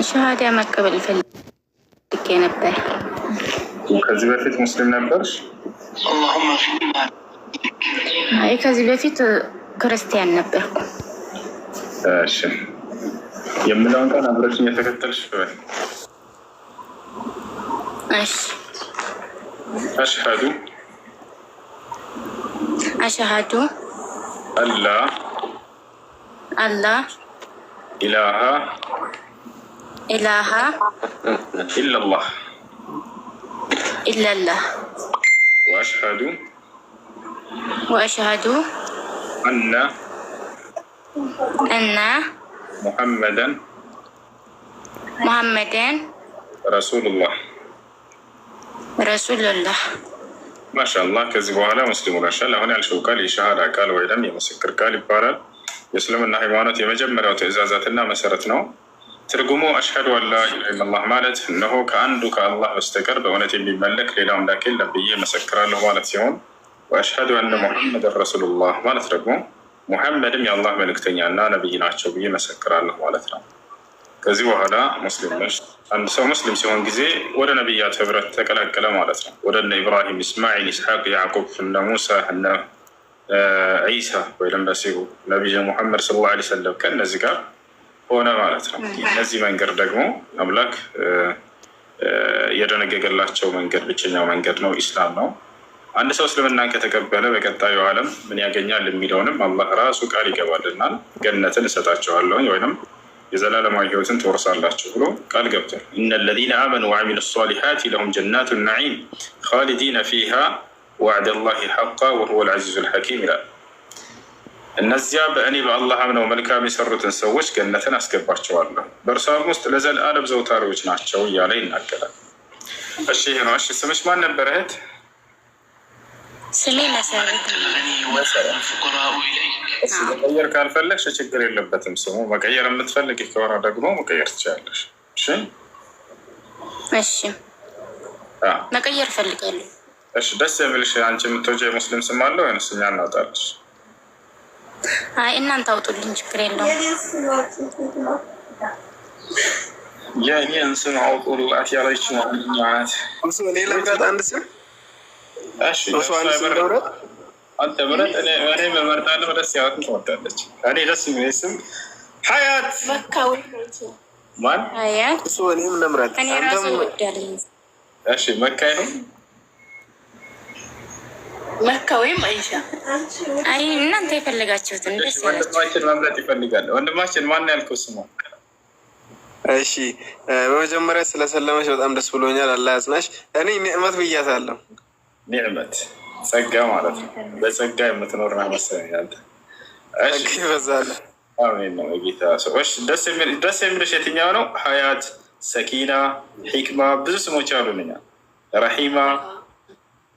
ሸሃዳ መቀበል ፈልጌ ነበር። ከዚህ በፊት ሙስሊም ነበርሽ? አይ ከዚህ በፊት ክርስቲያን ነበርኩ። እሺ የምለውን ቃል አብረሽኝ የተከተልሽ ወይ? እሺ አሽሀዱ አላ ኢላሃ ኢለላህ ወአሽሀዱ አነ ሙሐመደን ረሱሉላህ። ማሻአላህ። ከዚህ በኋላ ሙስሊሙ ሆነሻል። አሁን ያልሽው ቃል የሸሃዳ ቃል ወይም የምስክር ቃል ይባላል። የእስልምና ሃይማኖት የመጀመሪያው ትዕዛዛትና መሰረት ነው። ትርጉሙ አሽሀዱ አላ ኢላሀ ኢለላህ ማለት እነሆ ከአንዱ ከአላህ በስተቀር በእውነት የሚመለክ ሌላ አምላክ የለም ብዬ መሰክራለሁ ማለት ሲሆን፣ ወአሽሀዱ አነ ሙሐመድን ረሱሉላህ ማለት ደግሞ ሙሐመድም የአላህ መልእክተኛና ነቢይ ናቸው ብዬ መሰክራለሁ ማለት ነው። ከዚህ በኋላ ሙስሊም ነሽ። አንድ ሰው ሙስሊም ሲሆን ጊዜ ወደ ነቢያት ህብረት ተቀላቀለ ማለት ነው። ወደ እነ ኢብራሂም፣ እስማዒል፣ ኢስሐቅ፣ ያዕቁብ፣ እነ ሙሳ፣ እነ ዒሳ ወይም በሲሁ ነቢይ ሙሐመድ ሰለላሁ ዐለይሂ ወሰለም ከእነዚህ ጋር ሆነ ማለት ነው። እነዚህ መንገድ ደግሞ አምላክ የደነገገላቸው መንገድ ብቸኛው መንገድ ነው፣ ኢስላም ነው። አንድ ሰው እስልምናን ከተቀበለ በቀጣዩ ዓለም ምን ያገኛል የሚለውንም አላህ ራሱ ቃል ይገባልናል። ገነትን እሰጣቸዋለሁ ወይም የዘላለማዊ ህይወትን ትወርሳላችሁ ብሎ ቃል ገብቷል። ኢነ ለዚነ አመኑ ወዐሚሉ ሷሊሓት ለሁም ጀናቱ ነዒም ኻሊዲነ ፊሃ ወዕደ ላሂ ሐቃ ወሁወል ዐዚዙል ሐኪም ይላል። እነዚያ በእኔ በአላህ አምነው መልካም የሰሩትን ሰዎች ገነትን አስገባቸዋለሁ፣ በእርሷም ውስጥ ለዘላለም ዘውታሪዎች ናቸው እያለ ይናገራል። እሺ ይሄ ነው። እሺ ስምሽ ማን ነበር እህት? ስሜ መሰረት። መቀየር ካልፈለግሽ ችግር የለበትም ስሙ። መቀየር የምትፈልግ ከሆነ ደግሞ መቀየር ትችላለሽ። እሺ መቀየር እፈልጋለሁ። እሺ ደስ የሚልሽ አንቺ የምትወጂው የሙስሊም ስም አለ ወይንስ እኛ እናውጣልሽ? አይ እናንተ አውጡልኝ፣ ችግር የለውም። የእኔን ስም አውጡላት ያለች ማንኛት እኔ ለምራት አንድ ስም አንተ ምረጥ። እኔ እመርጣለሁ። ደስ ያለትን ትወዳለች። እኔ ደስ የሚለኝ ስም ሀያት ማን? ሀያት እሱ እኔም ለምራት እኔ ራሱ እወዳለሁ። እሺ መካ ይሁን መካ ወይም አይሻ። አይ እናንተ የፈለጋችሁትን ደስ ያላችሁ። ወንድማችን መምረጥ ይፈልጋል። ወንድማችን ማን ያልከው ስሙ? እሺ በመጀመሪያ ስለሰለመች በጣም ደስ ብሎኛል። አላህ ያጽናሽ። እኔ ኒዕመት ብያታለሁ። ኒዕመት ጸጋ ማለት ነው። በጸጋ የምትኖር ነው መሰለኝ አንተ። እሺ ይበዛል። አሜን ነው ጌታ ሰዎች። ደስ የሚልሽ የትኛው ነው? ሀያት፣ ሰኪና፣ ሂክማ ብዙ ስሞች አሉንኛ። ረሂማ፣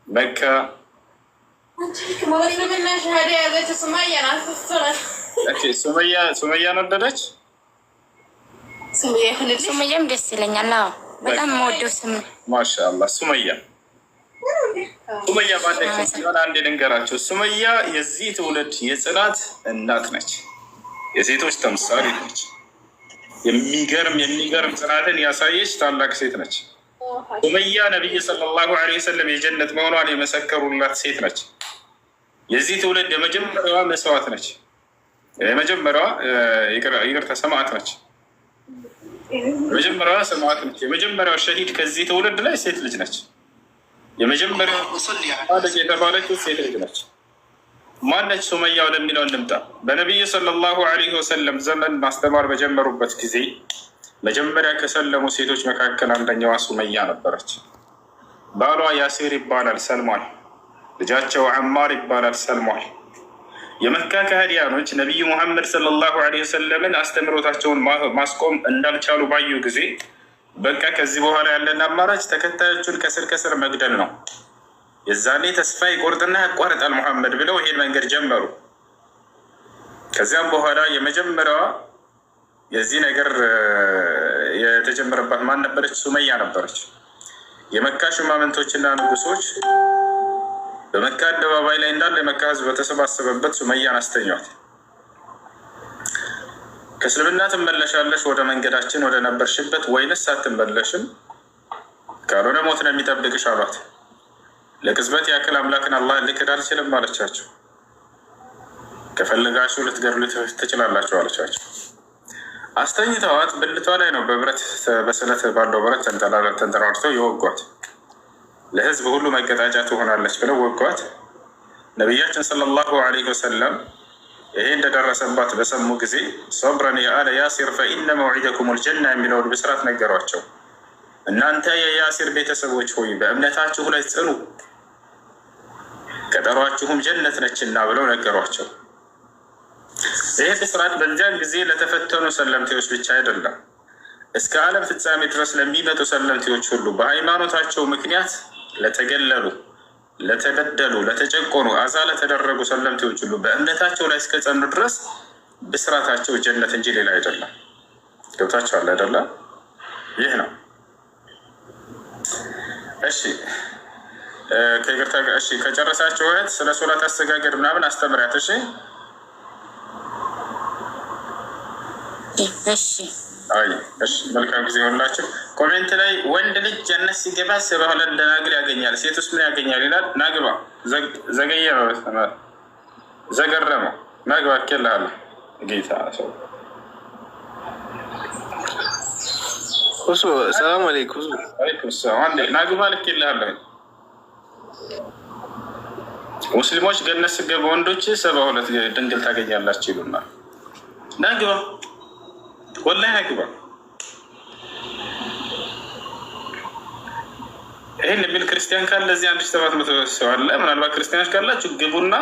መካ ሱመያን ወደደች። ሱመያም ደስ ይለኛል። በጣም የምወደው ስም ነው። ማሻአላህ ሱመያ ባለች ሲሆን አንድ ልንገራቸው። ሱመያ የዚህ ትውልድ የጽናት እናት ነች። የሴቶች ተምሳሌ ነች። የሚገርም ጽናትን ያሳየች ታላቅ ሴት ነች። ሱመያ ነቢይ ሰለላሁ ዐለይሂ ወሰለም የጀነት መሆኗን የመሰከሩላት ሴት ነች። የዚህ ትውልድ የመጀመሪያዋ መስዋዕት ነች። የመጀመሪያዋ ይቅርታ ሰማዕት ነች። የመጀመሪያዋ ሰማዕት ነች። የመጀመሪያዋ ሸሂድ ከዚህ ትውልድ ላይ ሴት ልጅ ነች። የመጀመሪያዋ ልጅ የተባለችው ሴት ልጅ ነች። ማነች ሱመያ ወደሚለው እንምጣ። በነቢዩ ሰለላሁ ዐለይሂ ወሰለም ዘመን ማስተማር በጀመሩበት ጊዜ መጀመሪያ ከሰለሙ ሴቶች መካከል አንደኛዋ ሱመያ ነበረች። ባሏ ያሲር ይባላል፣ ሰልሟል። ልጃቸው አማር ይባላል፣ ሰልሟል። የመካ ከሃዲያኖች ነቢዩ ሙሐመድ ሰለላሁ ዐለይሂ ወሰለምን አስተምሮታቸውን ማስቆም እንዳልቻሉ ባዩ ጊዜ በቃ ከዚህ በኋላ ያለን አማራጭ ተከታዮቹን ከስር ከስር መግደል ነው፣ የዛኔ ተስፋ ይቆርጥና ያቋርጣል ሙሐመድ ብለው ይሄን መንገድ ጀመሩ። ከዚያም በኋላ የመጀመሪያዋ የዚህ ነገር የተጀመረባት ማን ነበረች? ሱመያ ነበረች። የመካ ሹማምንቶችና ንጉሶች በመካ አደባባይ ላይ እንዳለ የመካ ህዝብ በተሰባሰበበት ሱመያን አስተኟት። ከእስልምና ትመለሻለሽ ወደ መንገዳችን ወደ ነበርሽበት ወይንስ አትመለሽም? ካልሆነ ሞት ነው የሚጠብቅሽ አሏት። ለቅጽበት ያክል አምላክን አላህ ልክድ አልችልም አለቻቸው። ከፈለጋችሁ ልትገድሉ ትችላላችሁ አለቻቸው። አስተኝተዋት ብልቷ ላይ ነው በብረት በስለት ባለው ብረት ተንጠራርተው የወጓት። ለህዝብ ሁሉ መቀጣጫ ትሆናለች ብለው ወጓት። ነቢያችን ሰለላሁ ዐለይሂ ወሰለም ይሄ እንደደረሰባት በሰሙ ጊዜ ሰብረን የአለ ያሲር ፈኢነ መውዒደኩም ልጀና የሚለውን ብስራት ነገሯቸው። እናንተ የያሲር ቤተሰቦች ሆይ በእምነታችሁ ላይ ጽኑ፣ ቀጠሯችሁም ጀነት ነችና ብለው ነገሯቸው። ይህ ብስራት በዚያን ጊዜ ለተፈተኑ ሰለምቴዎች ብቻ አይደለም፣ እስከ ዓለም ፍጻሜ ድረስ ለሚመጡ ሰለምቴዎች ሁሉ በሃይማኖታቸው ምክንያት ለተገለሉ፣ ለተበደሉ፣ ለተጨቆኑ፣ አዛ ለተደረጉ ሰለምቴዎች ሁሉ በእምነታቸው ላይ እስከጸኑ ድረስ ብስራታቸው ጀነት እንጂ ሌላ አይደለም። ገብታችኋል አይደለም? ይህ ነው። እሺ ከይቅርታ ጋር እሺ፣ ከጨረሳችሁ እህት ስለ ሶላት አሰጋገድ ምናምን አስተምሪያት። እሺ እሺ አይ እሺ፣ መልካም ጊዜ ሆንላችሁ። ኮሜንት ላይ ወንድ ልጅ ጀነት ሲገባ 72 ደናግል ያገኛል፣ ሴቱስ ምን ያገኛል ይላል። ናግባ ዘገየ ነው ዘገረመው ናግባ ከላለ ጌታ ሰው እሱ ሰላም አለይኩም አለይኩም ሰላም አንዴ ናግባ ልክልሃለሁ። ሙስሊሞች ገነት ሲገቡ ወንዶች 72 ድንግል ታገኛላችሁ ይሉናል። ናግባ ወላሂ ናግባ። ይህን የሚል ክርስቲያን ካለ እዚህ 1700 ሰው አለ። ምናልባት ክርስቲያኖች ካላችሁ ግቡና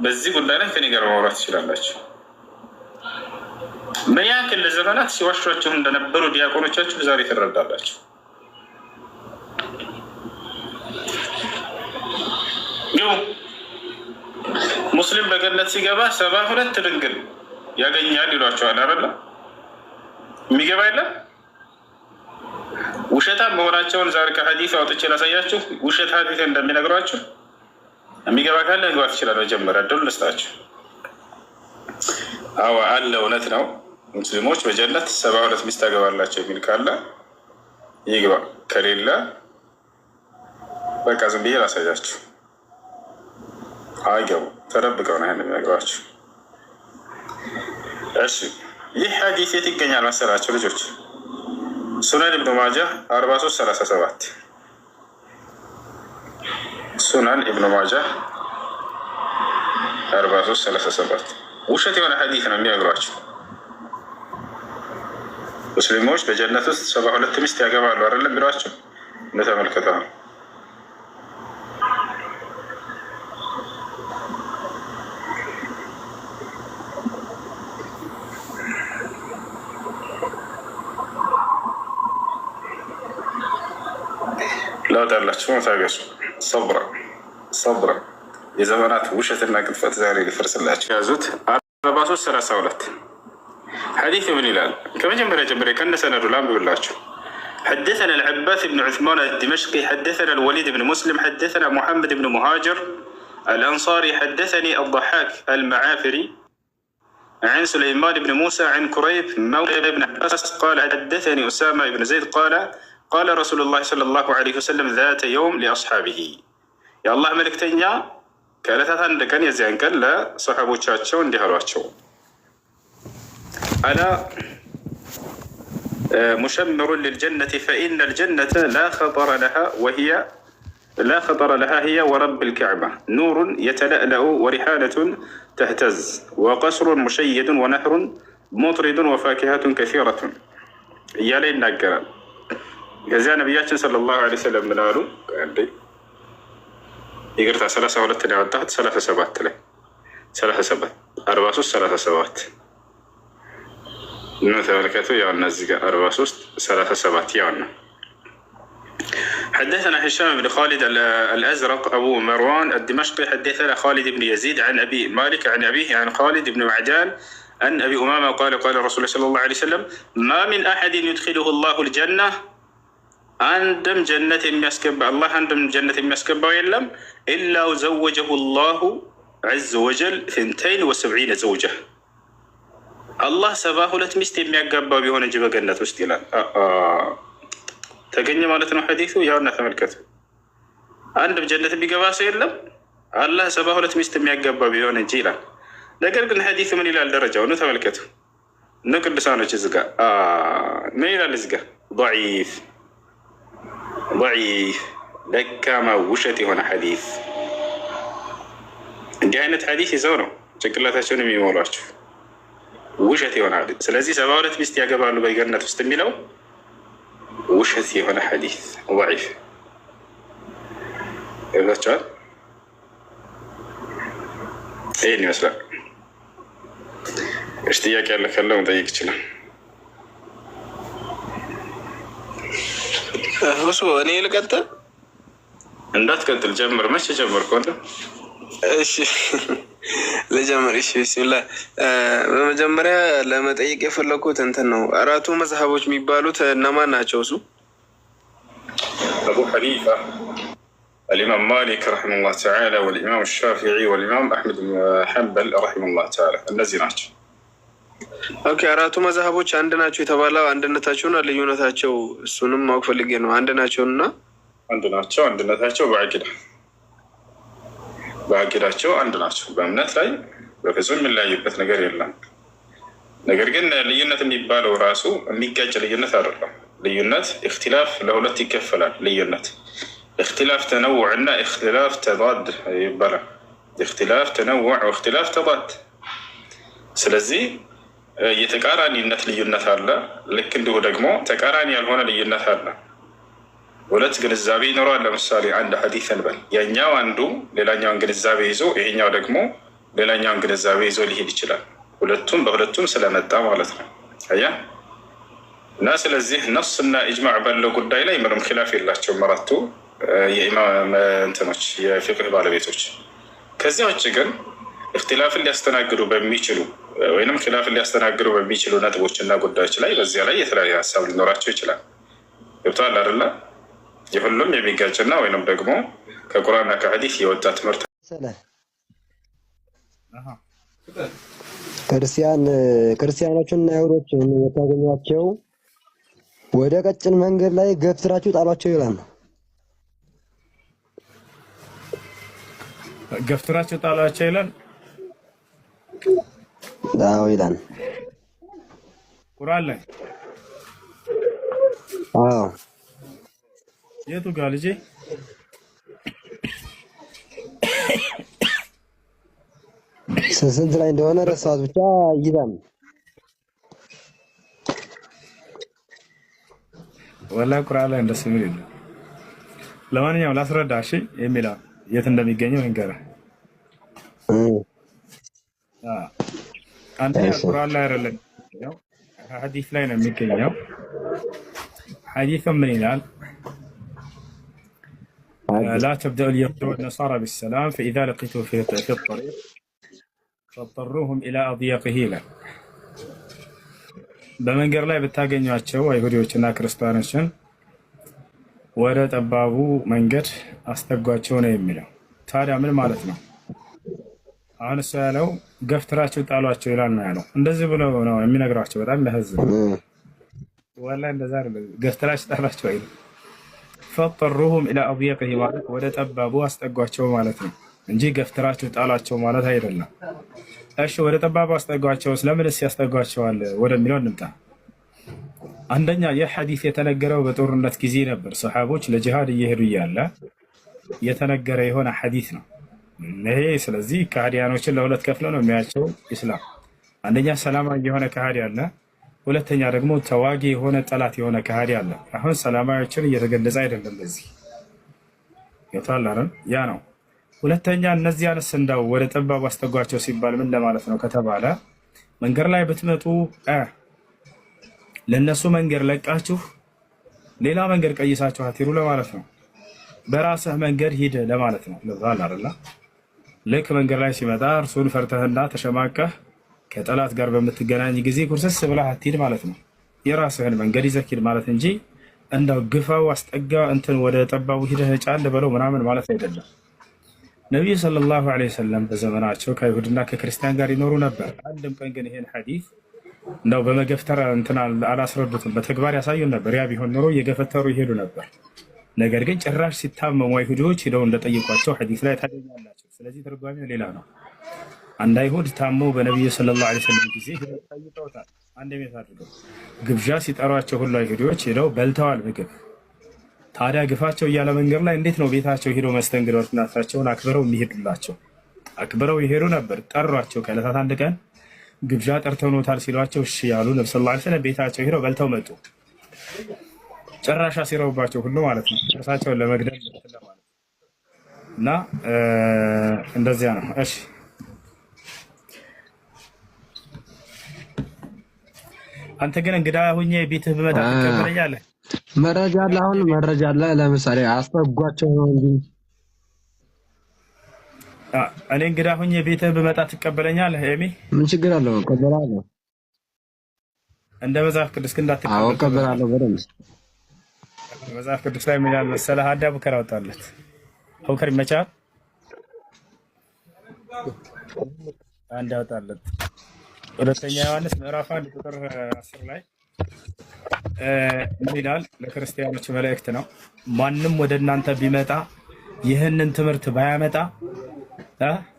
በዚህ ጉዳይ ላይ ከኔ ጋር ማውራት ትችላላችሁ። ምን ያክል ለዘመናት ሲዋሿችሁ እንደነበሩ ዲያቆኖቻችሁ ዛሬ ትረዳላችሁ። ይኸው ሙስሊም በገነት ሲገባ 72 ድንግል ያገኛል ይሏቸዋል አይደለ? የሚገባ የለም። ውሸታም መሆናቸውን ዛሬ ከሀዲስ አውጥቼ ላሳያችሁ። ውሸት ሀዲስ እንደሚነግሯችሁ የሚገባ ካለ መግባት ይችላል። መጀመሪያ እድል ልስጣችሁ። አዎ አለ፣ እውነት ነው። ሙስሊሞች በጀነት 72 ሚስት ታገባላቸው የሚል ካለ ይግባ፣ ከሌለ በቃ ዝም ብዬ ላሳያችሁ። አይገቡ፣ ተደብቀው ነው ይሄን የሚነግሯችሁ። እሺ ይህ ሐዲስ የት ይገኛል መሰላችሁ ልጆች? ሱነን ኢብኑ ማጃህ 4337 ሱነን ኢብኑ ማጃህ 4337 ውሸት የሆነ ሐዲስ ነው የሚነግሯችሁ። ሙስሊሞች በጀነት ውስጥ 72 ሚስት ያገባሉ አይደለም የሚሏቸው። እንደተመልከተው ነው። ላውጣላችሁ ታገሱ። ሰብራ የዘመናት ውሸትና ቅጥፈት ዛሬ ሊፈርስላችሁ ያዙት። 4332 ሐዲስ ምን ይላል? ከመጀመሪያ ጀምሬ ከነሰነዱ ላንብብላችሁ። حدثنا العباس بن عثمان الدمشقي حدثنا الوليد بن مسلم حدثنا محمد بن مهاجر الأنصاري حدثني الضحاك المعافري عن سليمان بن موسى عن كريب مولى بن عباس قال حدثني أسامة بن زيد قال رسول الله صلى الله عليه وسلم ذات يوم لأصحابه يا الله ملكتنيا كالتات عندكن يزين قال لا صحابو تشاتشو اندهاراتشو ألا مشمر للجنة فإن الجنة لا خطر لها هي ورب الكعبة نور يتلألأ وريحانة تهتز وقصر مشيد ونهر مطرد وفاكهة كثيرة يا لين نقرأ جزاء نبياتنا صلى الله عليه وسلم من قالوا يقرأ 32 عدات 37 له 37 43 نتملكته يعنا الزكاة 43 يعنا. حدثنا هشام بن خالد الأزرق أبو مروان الدمشقي حدثنا خالد بن يزيد عن أبي مالك عن أبيه عن خالد بن معدان عن أبي أمامة قال رسول الله صلى الله عليه وسلم ما من أحد يدخله الله الجنة عندم جنة يسكب الله عندم جنة يسكب ويلم إلا زوجه الله عز وجل 72 زوجة አላህ 72 ሚስት የሚያጋባው ቢሆን እንጂ በገነት ውስጥ ይላል። ተገኘ ማለት ነው ሐዲሱ። ያውና ተመልከቱ፣ አንድ ጀነት የሚገባ ሰው የለም አላህ 72 ሚስት የሚያጋባው ቢሆን እንጂ ይላል። ነገር ግን ሐዲሱ ምን ይላል? ደረጃው ነው ተመልከቱ። እነ ቅዱሳኖች እዚህ ጋር ምን ይላል? እዚህ ጋር ضعيف ደካማ ውሸት የሆነ ሐዲስ። እንዲህ አይነት ሐዲስ ይዘው ነው ጭንቅላታቸውን የሚሞሏቸው፣ ውሸት የሆነ ሐዲስ። ስለዚህ 72 ሚስት ያገባሉ በገነት ውስጥ የሚለው ውሸት የሆነ ሐዲስ ضعيف ይላቸዋል። ይህን ይመስላል። እሺ ጥያቄ ያለ ካለ መጠየቅ ይችላል። እሱ እኔ ልቀጥል? እንዳትቀጥል ጀምር። መቼ ጀመርኩ? እሺ ልጀምር። እሺ ቢስሚላህ። በመጀመሪያ ለመጠየቅ የፈለኩት እንትን ነው፣ አራቱ መዝሀቦች የሚባሉት እነማን ናቸው? እሱ አቡ ሐኒፋ፣ الإمام مالك رحمه الله تعالى، والإمام الشافعي، والإمام أحمد بن حنبل رحمه الله تعالى። እነዚህ ናቸው። ኦኬ አራቱ መዝሀቦች አንድ ናቸው የተባለው አንድነታቸውና ልዩነታቸው እሱንም ማወቅ ፈልጌ ነው። አንድ ናቸውና አንድ ናቸው። አንድነታቸው በአቂዳቸው አንድ ናቸው። በእምነት ላይ በፍጹም የሚለያዩበት ነገር የለም። ነገር ግን ልዩነት የሚባለው ራሱ የሚጋጭ ልዩነት አይደለም። ልዩነት እክትላፍ ለሁለት ይከፈላል። ልዩነት እክትላፍ ተነውዕ እና እክትላፍ ተዳድ ይባላል። እክትላፍ ተነውዕ ወእክትላፍ ተዳድ። ስለዚህ የተቃራኒነት ልዩነት አለ። ልክ እንዲሁ ደግሞ ተቃራኒ ያልሆነ ልዩነት አለ። ሁለት ግንዛቤ ይኖረዋል። ለምሳሌ አንድ ሐዲስ እንበል፣ ያኛው አንዱ ሌላኛውን ግንዛቤ ይዞ ይሄኛው ደግሞ ሌላኛውን ግንዛቤ ይዞ ሊሄድ ይችላል። ሁለቱም በሁለቱም ስለመጣ ማለት ነው። አያ እና ስለዚህ ነስ እና ኢጅማዕ ባለው ጉዳይ ላይ ምንም ኺላፍ የላቸውም አራቱ የኢማም እንትኖች የፊቅህ ባለቤቶች። ከዚያ ውጭ ግን እክትላፍን ሊያስተናግዱ በሚችሉ ወይም ኺላፍን ሊያስተናግዱ በሚችሉ ነጥቦች እና ጉዳዮች ላይ በዚያ ላይ የተለያየ ሀሳብ ሊኖራቸው ይችላል። ገብቶሃል አይደለ? የሁሉም የሚጋጭና ወይንም ደግሞ ከቁርአንና ከሐዲስ የወጣ ትምህርት ክርስቲያኖችና አይሁዶችን የታገኟቸው ወደ ቀጭን መንገድ ላይ ገፍትራችሁ ጣሏቸው ይላል። ገፍትራችሁ ጣሏቸው ይላል። አዎ ይላል ቁርአን ላይ። አዎ የቱ ጋር ልጄ? ስንት ላይ እንደሆነ ረሳሁት፣ ብቻ ይላል። ወላሂ ቁርአን ላይ እንደሱ የሚል የለም። ለማንኛውም ላስረዳ እሺ፣ የሚለው የት እንደሚገኘው እንገራለን። አንደኛ ቁርአን ላይ አይደለም፣ ሐዲስ ላይ ነው የሚገኘው። ሐዲስ ምን ይላል? لا تبدأ اليهود والنصارى بالسلام فإذا لقيتم في الطريق فاضطروهم إلى أضيقه له። በመንገድ ላይ ብታገኟቸው አይሁዶችና ክርስቲያኖችን ወደ ጠባቡ መንገድ አስጠጓቸው ነው የሚለው። ታዲያ ምን ማለት ነው? አሁን እሱ ያለው ገፍትራችሁ ጣሏቸው ይላል ነው ያለው። እንደዚህ ብሎ ነው የሚነግራቸው። በጣም ያሳዝን። ወላሂ እንደዛ አይደለም፣ ገፍትራችሁ ጣሏቸው አይደል። ፈጠሩሁም ኢላ አድየቂሂ ማለት ወደ ጠባቡ አስጠጓቸው ማለት ነው እንጂ ገፍትራችሁ ጣሏቸው ማለት አይደለም። እሺ ወደ ጠባቡ አስጠጓቸው፣ ስለምንስ ያስጠጓቸዋል ወደሚለው እንምጣ። አንደኛ ይህ ሐዲስ የተነገረው በጦርነት ጊዜ ነበር። ሰሃቦች ለጂሃድ እየሄዱ እያለ የተነገረ የሆነ ሐዲስ ነው ይሄ። ስለዚህ ከሃዲያኖችን ለሁለት ከፍለው ነው የሚያቸው ኢስላም። አንደኛ ሰላማዊ የሆነ ከሃዲ አለ፣ ሁለተኛ ደግሞ ተዋጊ የሆነ ጠላት የሆነ ከሃዲ አለ። አሁን ሰላማዊዎችን እየተገለጸ አይደለም በዚህ ይታላልን፣ ያ ነው። ሁለተኛ እነዚያንስ እንዳው ወደ ጠባቡ አስጠጓቸው ሲባል ምን ለማለት ነው ከተባለ መንገድ ላይ ብትመጡ ለነሱ መንገድ ለቃችሁ ሌላ መንገድ ቀይሳችሁ አትሩ ለማለት ነው። በራስህ መንገድ ሂድ ለማለት ነው። ለዛል አይደል? ልክ መንገድ ላይ ሲመጣ እርሱን ፈርተህና ተሸማቀህ ከጠላት ጋር በምትገናኝ ጊዜ ኩርሰስ ብለህ አትሂድ ማለት ነው። የራስህን መንገድ ይዘህ ሂድ ማለት እንጂ እንዳው ግፋው አስጠጋ እንትን ወደ ጠባቡ ሂደህ ጫን በለው ምናምን ማለት አይደለም። ነብዩ ሰለላሁ ዐለይሂ ወሰለም በዘመናቸው ከይሁድና ከክርስቲያን ጋር ይኖሩ ነበር። አንድም ቀን ግን ይሄን ሐዲስ እንደው በመገፍተር እንትን አላስረዱትም፣ በተግባር ያሳዩን ነበር። ያ ቢሆን ኖሮ እየገፈተሩ ይሄዱ ነበር። ነገር ግን ጭራሽ ሲታመሙ አይሁዶች ሄደው እንደጠየቋቸው ሐዲስ ላይ ታገኛላችሁ። ስለዚህ ትርጓሜው ሌላ ነው። አንድ አይሁድ ታሞ በነቢዩ ሰለላሁ ዐለይሂ ወሰለም ጊዜ ሄደው ጠይቀውታል። አንድ ቤት አድርገው ግብዣ ሲጠሯቸው ሁሉ አይሁዶች ሄደው በልተዋል ምግብ። ታዲያ ግፋቸው እያለ መንገድ ላይ እንዴት ነው ቤታቸው ሄደው መስተንግዶት እናታቸውን አክብረው የሚሄዱላቸው? አክብረው ይሄዱ ነበር። ጠሯቸው። ከዕለታት አንድ ቀን ግብዣ ጠርተውታል ሲሏቸው እሺ ያሉ ነብዩ ሰለላሁ ዐለይሂ ወሰለም ቤታቸው ሄደው በልተው መጡ። ጭራሽ ሲረውባቸው ሁሉ ማለት ነው እርሳቸውን ለመግደል ማለት እና እንደዚያ ነው። እሺ አንተ ግን እንግዳ ሁኜ ቤትህ ብመጣ ትቀበለኛለህ? መረጃ አለ። አሁን መረጃ አለ። ለምሳሌ አስጠጓቸው ነው እንጂ እኔ እንግዳ ሁኜ ቤትህ ብመጣ ትቀበለኛለህ? ኤሚ ምን ችግር አለው? እቀበላለሁ። እንደ መጽሐፍ ቅዱስ ግን እንዳትቀበል። አዎ እቀበላለሁ በደምብ። መጽሐፍ ቅዱስ ላይ ምን ያህል መሰለህ? አዳ ቡከር አወጣለት። ቡከር ይመቻል። አንድ አወጣለት። ሁለተኛ ዮሐንስ ምዕራፍ 1 ቁጥር 10 ላይ ምን ይላል? ለክርስቲያኖች መልእክት ነው። ማንም ወደ እናንተ ቢመጣ ይህንን ትምህርት ባያመጣ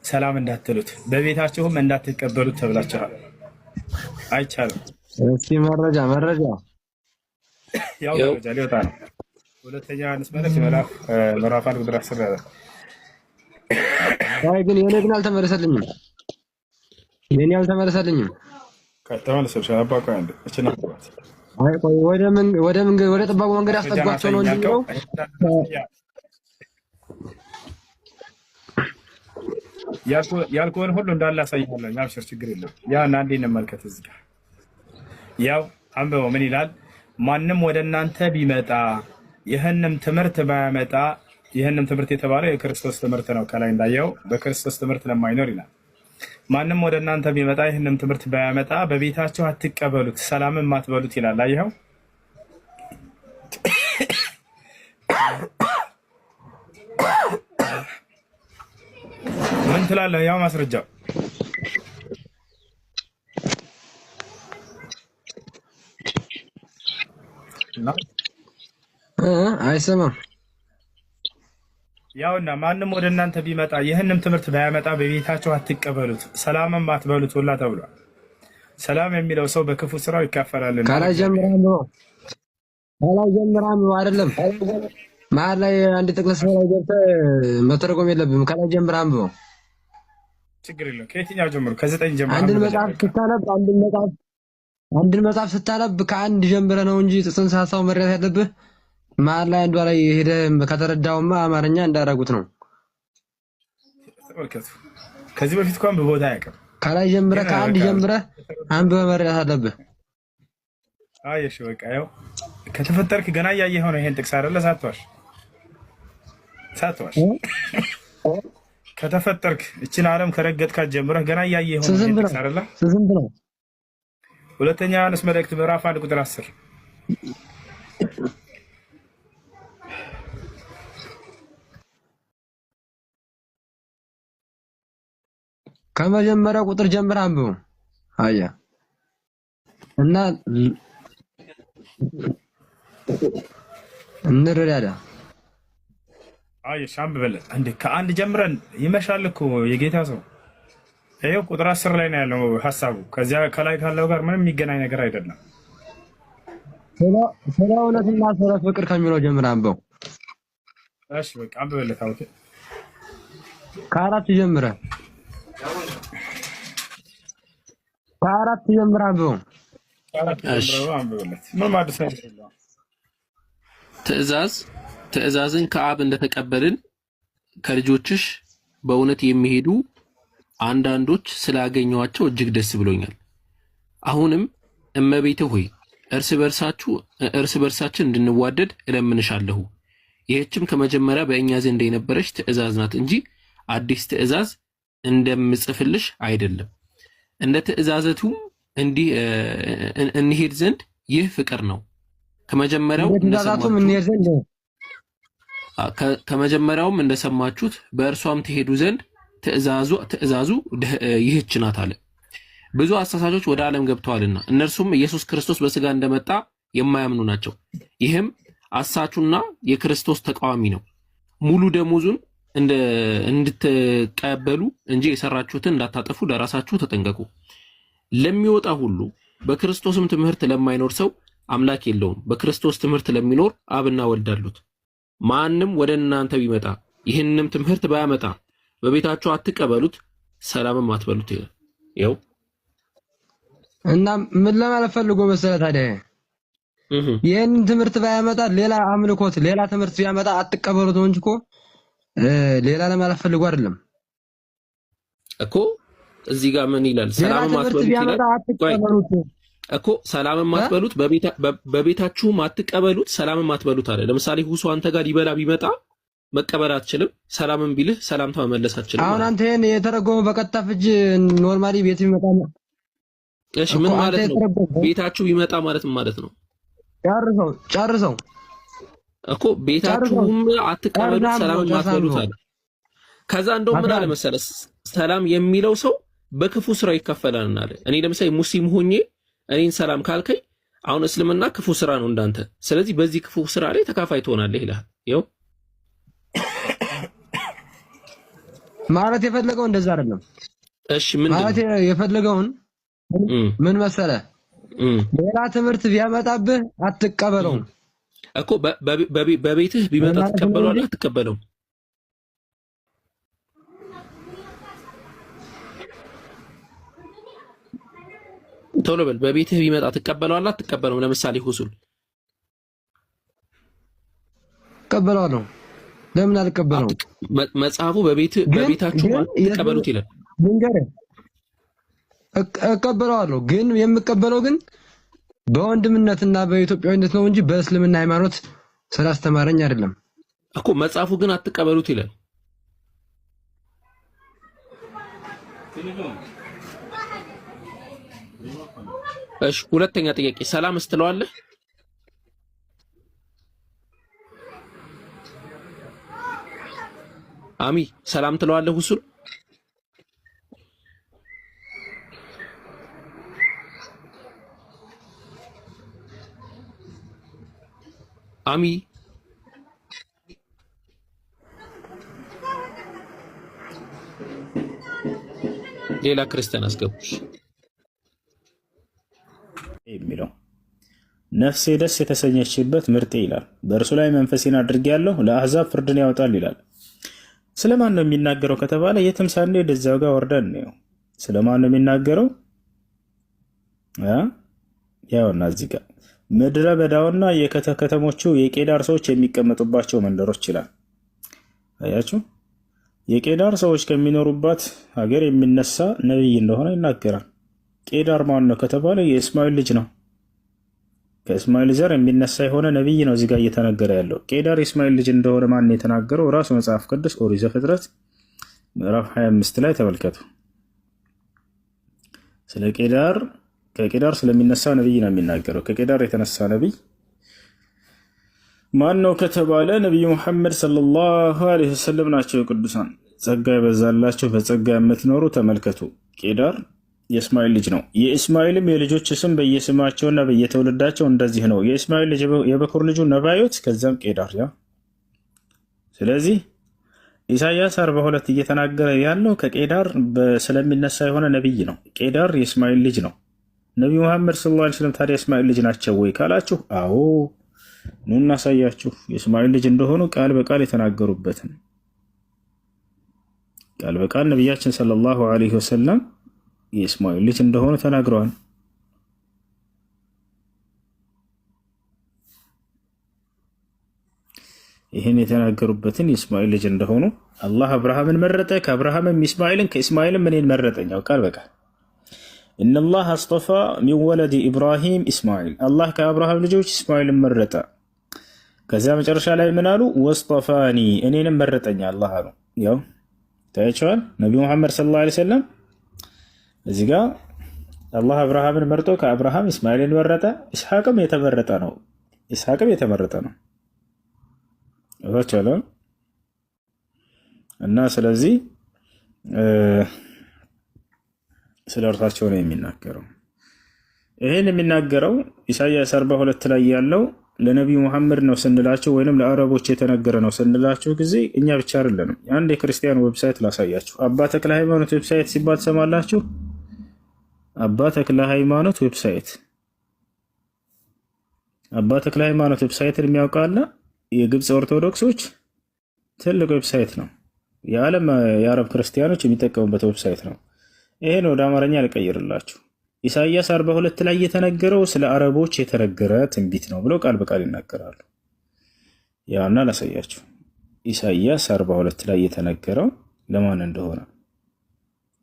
ሰላም እንዳትሉት በቤታችሁም እንዳትቀበሉት ተብላችኋል። አይቻልም። እስኪ መረጃ ያው መረጃ ሊወጣ ነው። ሁለተኛ ዮሐንስ መልእክት ምዕራፍ 1 ቁጥር 10 ላይ ግን የኔ ግን አልተመለሰልኝም። ከተመለሰሽ አባቋ አንድ እችና አባት አይ ቆይ ወደ ጠባቡ መንገድ አስጠጓቸው ነው እንጂ ነው ያልኩህን ሁሉ እንዳለ አሳይሃለሁ። አብሽር፣ ችግር የለም። ያ አንዴ እንመልከት። እዚህ ጋር ያው አንብበው ምን ይላል? ማንም ወደ እናንተ ቢመጣ ይህንም ትምህርት ባያመጣ፣ ይህንም ትምህርት የተባለው የክርስቶስ ትምህርት ነው። ከላይ እንዳየው በክርስቶስ ትምህርት ለማይኖር ይላል። ማንም ወደ እናንተ ቢመጣ ይህንም ትምህርት ባያመጣ በቤታችሁ አትቀበሉት፣ ሰላምም አትበሉት ይላል። አየኸው? ምን ትላለህ? ያው ማስረጃው አይሰማም። ያውና ማንም ወደ እናንተ ቢመጣ ይህንም ትምህርት ባያመጣ በቤታችሁ አትቀበሉት፣ ሰላምም አትበሉት ሁላ ተብሏል። ሰላም የሚለው ሰው በክፉ ስራው ይካፈላል። ከላይ ጀምረህ አይደለም መሀል ላይ አንድ ጥቅስ ላይ ገብተህ መተርጎም የለብህም። ከላይ ጀምረህ አንብበው። ችግር የለም። ከየትኛው ጀምሮ? ከ9 ጀምሮ። አንድን መጽሐፍ ስታነብ ከአንድ ጀምረህ ነው እንጂ ጽንሰ ሐሳቡ መረዳት ያለብህ መሀል ላይ አንዷ ላይ ሄደህ ከተረዳውማ አማርኛ እንዳደረጉት ነው። ተመልከቱ። ከዚህ በፊት እንኳን በቦታ አያውቅም። ከላይ ጀምረህ ከአንድ ጀምረህ አንብበህ መረዳት አለብህ። አየሽ፣ በቃ ያው ከተፈጠርክ ገና እያየኸው ነው። ይሄን ጥቅስ አይደለ? ሳትዋሽ ከተፈጠርክ እችን ዓለም ከረገጥካት ጀምረህ ገና እያየኸው ነው። ይሄን ጥቅስ አይደለ? ስንት ነው? ሁለተኛ ዮሐንስ መልእክት ምዕራፍ 1 ቁጥር 10 ከመጀመሪያው ቁጥር ጀምረህ አንብበው። አያ እና እንረዳዳ። አየሽ፣ አንብበለት እንዴ! ከአንድ ጀምረን ይመሻል እኮ የጌታ ሰው። ይኸው ቁጥር 10 ላይ ነው ያለው ሐሳቡ። ከዚያ ከላይ ካለው ጋር ምንም የሚገናኝ ነገር አይደለም። ስለ እውነትና ስለ ፍቅር ከሚለው ጀምረህ አንብበው። እሺ፣ በቃ አንብበለት። አውቄ ከአራት ጀምረህ አንብበው። ትእዛዝን ከአብ እንደተቀበልን ከልጆችሽ በእውነት የሚሄዱ አንዳንዶች ስላገኘኋቸው እጅግ ደስ ብሎኛል። አሁንም እመቤቴ ሆይ እርስ በርሳችን እንድንዋደድ እለምንሻለሁ። ይህችም ከመጀመሪያ በእኛ ዘንድ የነበረች ትእዛዝ ናት እንጂ አዲስ ትእዛዝ እንደምጽፍልሽ አይደለም። እንደ ትእዛዘቱም እንሄድ ዘንድ ይህ ፍቅር ነው። ከመጀመሪያውም እንደሰማችሁት በእርሷም ትሄዱ ዘንድ ትእዛዙ ይህች ናት አለ። ብዙ አሳሳቾች ወደ ዓለም ገብተዋልና እነርሱም ኢየሱስ ክርስቶስ በስጋ እንደመጣ የማያምኑ ናቸው። ይህም አሳቹና የክርስቶስ ተቃዋሚ ነው። ሙሉ ደሞዙን እንድትቀበሉ እንጂ የሰራችሁትን እንዳታጠፉ ለራሳችሁ ተጠንቀቁ። ለሚወጣ ሁሉ በክርስቶስም ትምህርት ለማይኖር ሰው አምላክ የለውም። በክርስቶስ ትምህርት ለሚኖር አብና ወልድ አሉት። ማንም ወደ እናንተ ቢመጣ ይህንንም ትምህርት ባያመጣ በቤታችሁ አትቀበሉት፣ ሰላምም አትበሉት ይላል። ይኸው እና ምን ለማለት ፈልጎ መሰለ ታዲያ ይህን ትምህርት ባያመጣ ሌላ አምልኮት ሌላ ትምህርት ቢያመጣ አትቀበሉት ነው እንጂ እኮ ሌላ ለማለት ፈልጎ አይደለም እኮ። እዚህ ጋር ምን ይላል? ሰላም አትበሉት ይላል እኮ። ሰላም አትበሉት፣ በቤታችሁም አትቀበሉት፣ ሰላም አትበሉት አለ። ለምሳሌ ሁሱ አንተ ጋር ሊበላ ቢመጣ መቀበል አትችልም። ሰላምን ቢልህ ሰላምታ መመለስ አትችልም። አሁን አንተ ይሄን የተረጎመው በቀጥታ ፍጅ ኖርማሊ ቤት ቢመጣ እሺ ምን ማለት ነው? ቤታችሁ ቢመጣ ማለት ምን ማለት ነው? ጨርሰው እኮ ቤታችሁም አትቀበሉት፣ ሰላምን አትበሉት አለ። ከዛ እንደውም ምን አለ መሰለህ? ሰላም የሚለው ሰው በክፉ ስራው ይከፈላል አለ። እኔ ለምሳሌ ሙስሊም ሆኜ እኔን ሰላም ካልከኝ አሁን እስልምና ክፉ ስራ ነው እንዳንተ፣ ስለዚህ በዚህ ክፉ ስራ ላይ ተካፋይ ትሆናለህ ይላል። ይኸው ማለት የፈለገው እንደዛ አይደለም። እሺ ምን ማለት የፈለገውን ምን መሰለ? ሌላ ትምህርት ቢያመጣብህ አትቀበለው እኮ። በቤትህ ቢመጣ ትቀበለዋለህ አትቀበለው? ቶሎ በል። በቤትህ ቢመጣ ትቀበለዋለህ አትቀበለውም? ለምሳሌ ሁሱል እቀበለዋለሁ። ለምን አልቀበለውም? መጽሐፉ በቤታችሁ አትቀበሉት ይላል። ልንገርህ፣ እቀበለዋለሁ ግን የምቀበለው ግን በወንድምነትና በኢትዮጵያዊነት ነው እንጂ በእስልምና ሃይማኖት ስላስተማረኝ አይደለም እኮ። መጽሐፉ ግን አትቀበሉት ይላል። እሺ ሁለተኛ ጥያቄ፣ ሰላም ስትለዋለህ አሚ ሰላም ትለዋለህ? ሁሱል አሚ ሌላ ክርስቲያን አስገቡሽ የሚለው ነፍሴ ደስ የተሰኘችበት ምርጤ ይላል። በእርሱ ላይ መንፈሴን አድርጌያለሁ፣ ለአሕዛብ ፍርድን ያወጣል ይላል። ስለማን ነው የሚናገረው ከተባለ የትም ሳንሄድ እዚያው ጋር ወርደን ነው። ስለማን ነው የሚናገረው? ያውና እዚህ ጋር ምድረ በዳውና የከተሞቹ የቄዳር ሰዎች የሚቀመጡባቸው መንደሮች ይላል። አያችሁ፣ የቄዳር ሰዎች ከሚኖሩባት ሀገር የሚነሳ ነቢይ እንደሆነ ይናገራል። ቄዳር ማን ነው ከተባለ የእስማኤል ልጅ ነው። ከእስማኤል ዘር የሚነሳ የሆነ ነቢይ ነው እዚህ ጋር እየተነገረ ያለው። ቄዳር የእስማኤል ልጅ እንደሆነ ማን የተናገረው? ራሱ መጽሐፍ ቅዱስ ኦሪት ዘፍጥረት ምዕራፍ 25 ላይ ተመልከቱ። ስለ ቄዳር ከቄዳር ስለሚነሳ ነቢይ ነው የሚናገረው። ከቄዳር የተነሳ ነቢይ ማን ነው ከተባለ ነቢዩ ሙሐመድ ሰለላሁ ዐለይሂ ወሰለም ናቸው። ቅዱሳን ጸጋ የበዛላቸው በጸጋ የምትኖሩ ተመልከቱ። ቄዳር የእስማኤል ልጅ ነው። የእስማኤልም የልጆች ስም በየስማቸውና በየትውልዳቸው እንደዚህ ነው። የእስማኤል ልጅ የበኩር ልጁ ነባዮት፣ ከዛም ቄዳር። ያ ስለዚህ ኢሳያስ 42 እየተናገረ ያለው ከቄዳር ስለሚነሳ የሆነ ነቢይ ነው። ቄዳር የእስማኤል ልጅ ነው። ነቢዩ መሐመድ ሰለላሁ ዐለይሂ ወሰለም ታዲያ የእስማኤል ልጅ ናቸው ወይ ካላችሁ፣ አዎ ኑ እናሳያችሁ። የእስማኤል ልጅ እንደሆኑ ቃል በቃል የተናገሩበትን ቃል በቃል ነቢያችን ሰለላሁ ዐለይሂ ወሰለም የእስማኤል ልጅ እንደሆኑ ተናግረዋል። ይህን የተናገሩበትን የእስማኤል ልጅ እንደሆኑ አላህ አብርሃምን መረጠ፣ ከአብርሃምም ኢስማኤልን፣ ከኢስማኤልም እኔን መረጠኛው ቃል በቃል ኢነላህ አስጠፋ ሚን ወለድ ኢብራሂም ኢስማኤል፣ አላህ ከአብርሃም ልጆች ኢስማኤልን መረጠ። ከዚያ መጨረሻ ላይ ምን አሉ? ወስጠፋኒ እኔንም መረጠኛ አላህ አሉ። ያው ታያቸዋል። ነቢዩ ሙሐመድ ሰለላሁ ዐለይሂ ወሰለም እዚህ ጋር አላህ አብርሃምን መርጦ ከአብርሃም ኢስማኤልን መረጠ። ኢስሐቅም የተመረጠ ነው። ኢስሐቅም የተመረጠ ነው እዛቻለ እና ስለዚህ ስለ እርሳቸው ነው የሚናገረው። ይህን የሚናገረው ኢሳይያስ 42 ላይ ያለው ለነቢዩ መሐመድ ነው ስንላቸው ወይንም ለአረቦች የተነገረ ነው ስንላቸው ጊዜ እኛ ብቻ አይደለንም። አንድ የክርስቲያን ዌብሳይት ላሳያችሁ። አባ ተክለ ሃይማኖት ዌብሳይት ሲባል ትሰማላችሁ። አባ ተክለ ሃይማኖት ዌብሳይት አባ ተክለ ሃይማኖት ዌብሳይትን የሚያውቃለ የግብፅ ኦርቶዶክሶች ትልቅ ዌብሳይት ነው። የዓለም የአረብ ክርስቲያኖች የሚጠቀሙበት ዌብሳይት ነው። ይሄን ወደ አማርኛ ልቀይርላችሁ። ኢሳይያስ 42 ላይ የተነገረው ስለ አረቦች የተነገረ ትንቢት ነው ብለው ቃል በቃል ይናገራሉ። ያና ላሳያችሁ። ኢሳይያስ 42 ላይ የተነገረው ለማን እንደሆነ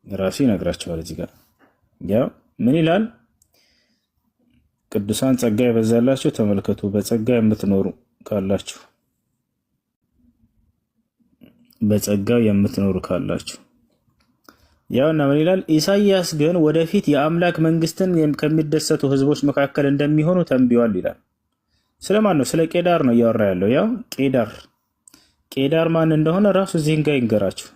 ራሱ ይነግራቸዋል። እዚህ ጋር ያው ምን ይላል? ቅዱሳን ጸጋ ይበዛላችሁ ተመልከቱ፣ በጸጋ የምትኖሩ ካላችሁ በጸጋው የምትኖሩ ካላችሁ ያውና ምን ይላል? ኢሳይያስ ግን ወደፊት የአምላክ መንግስትን ከሚደሰቱ ህዝቦች መካከል እንደሚሆኑ ተንብዮአል ይላል። ስለማን ነው? ስለ ቄዳር ነው እያወራ ያለው። ያው ቄዳር ማን እንደሆነ ራሱ እዚህ ጋር ይንገራችሁ።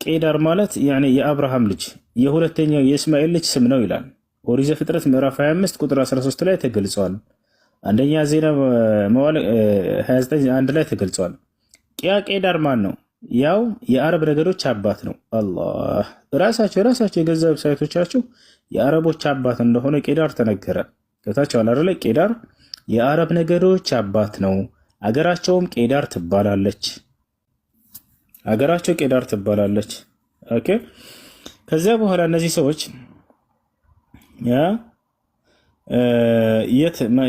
ቄዳር ማለት ያኔ የአብርሃም ልጅ የሁለተኛው የእስማኤል ልጅ ስም ነው ይላል። ኦሪት ዘፍጥረት ምዕራፍ 25 ቁጥር 13 ላይ ተገልጿል። አንደኛ ዜና መዋዕል 29:1 ላይ ተገልጿል። ቄዳር ማን ነው? ያው የአረብ ነገዶች አባት ነው። አላህ ራሳቸው የገዛ ዌብሳይቶቻቸው የአረቦች አባት እንደሆነ ቄዳር ተነገረ። ከታቸው አላረ ቄዳር የአረብ ነገዶች አባት ነው። አገራቸውም ቄዳር ትባላለች። ኦኬ። ከዚያ በኋላ እነዚህ ሰዎች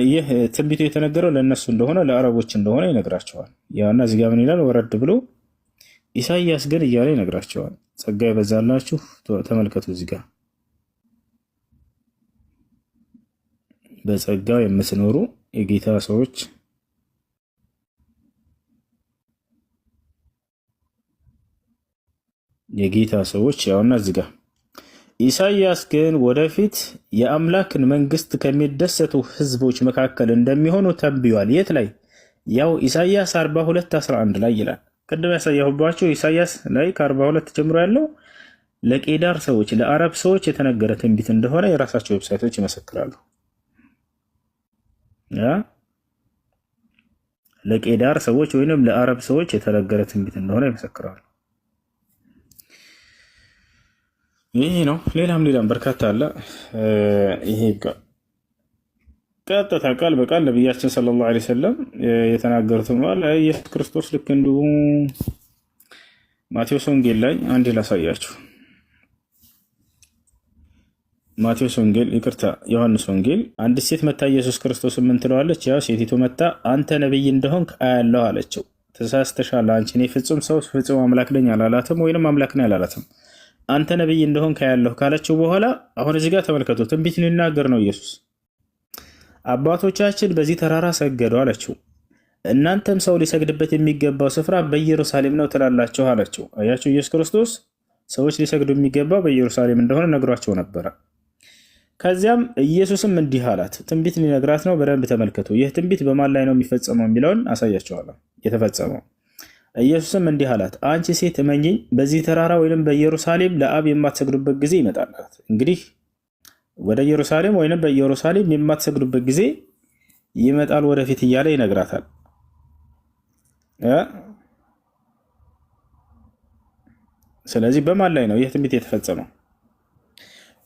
ይህ ትንቢቱ የተነገረው ለእነሱ እንደሆነ ለአረቦች እንደሆነ ይነግራቸዋል። ያውና እዚህ ጋር ምን ይላል? ወረድ ብሎ ኢሳይያስ ግን እያለ ይነግራቸዋል። ጸጋ ይበዛላችሁ ተመልከቱ። እዚህ ጋር በጸጋው የምትኖሩ የጌታ ሰዎች ያውና እዚህ ጋር ኢሳይያስ ግን ወደፊት የአምላክን መንግስት ከሚደሰቱ ህዝቦች መካከል እንደሚሆኑ ተንብዮአል። የት ላይ? ያው ኢሳይያስ 42:11 ላይ ይላል። ቅድም ያሳየሁባችሁ ኢሳይያስ ላይ ከ42 ጀምሮ ያለው ለቄዳር ሰዎች ለአረብ ሰዎች የተነገረ ትንቢት እንደሆነ የራሳቸው ዌብሳይቶች ይመሰክራሉ። ለቄዳር ሰዎች ወይንም ለአረብ ሰዎች የተነገረ ትንቢት እንደሆነ ይመሰክራሉ። ይሄ ነው። ሌላም በርካታ አለ። ይሄ ቀጥታ ቃል በቃል ነቢያችን ሰለላሁ ዐለይሂ ወሰለም የተናገሩት ማለት ኢየሱስ ክርስቶስ ልክ እንዲሁ ማቴዎስ ወንጌል ላይ አንድ ላሳያችሁ። ዮሐንስ ወንጌል አንዲት ሴት መታ ኢየሱስ ክርስቶስ ምን ትለዋለች? ያው ሴቲቱ መታ አንተ ነብይ እንደሆንክ አያለሁ አለችው። ተሳስተሻል፣ አንቺ እኔ ፍጹም ሰው ፍጹም አምላክ ነኝ አላላትም፣ ወይንም አምላክ ነኝ አላላትም። አንተ ነብይ እንደሆንክ አያለሁ ካለችው በኋላ አሁን እዚህ ጋር ተመልከቱ፣ ትንቢት ሊናገር ነው ኢየሱስ። አባቶቻችን በዚህ ተራራ ሰገዱ አለችው። እናንተም ሰው ሊሰግድበት የሚገባው ስፍራ በኢየሩሳሌም ነው ትላላችሁ አለችው። አያችሁ፣ ኢየሱስ ክርስቶስ ሰዎች ሊሰግዱ የሚገባው በኢየሩሳሌም እንደሆነ ነግሯቸው ነበረ። ከዚያም ኢየሱስም እንዲህ አላት። ትንቢት ሊነግራት ነው። በደንብ ተመልከቱ። ይህ ትንቢት በማን ላይ ነው የሚፈጸመው የሚለውን አሳያቸዋለሁ። የተፈጸመው ኢየሱስም እንዲህ አላት፣ አንቺ ሴት እመኚኝ፣ በዚህ ተራራ ወይንም በኢየሩሳሌም ለአብ የማትሰግዱበት ጊዜ ይመጣል አላት። እንግዲህ ወደ ኢየሩሳሌም ወይንም በኢየሩሳሌም የማትሰግዱበት ጊዜ ይመጣል ወደፊት እያለ ይነግራታል። ስለዚህ በማን ላይ ነው ይህ ትንቢት የተፈጸመው?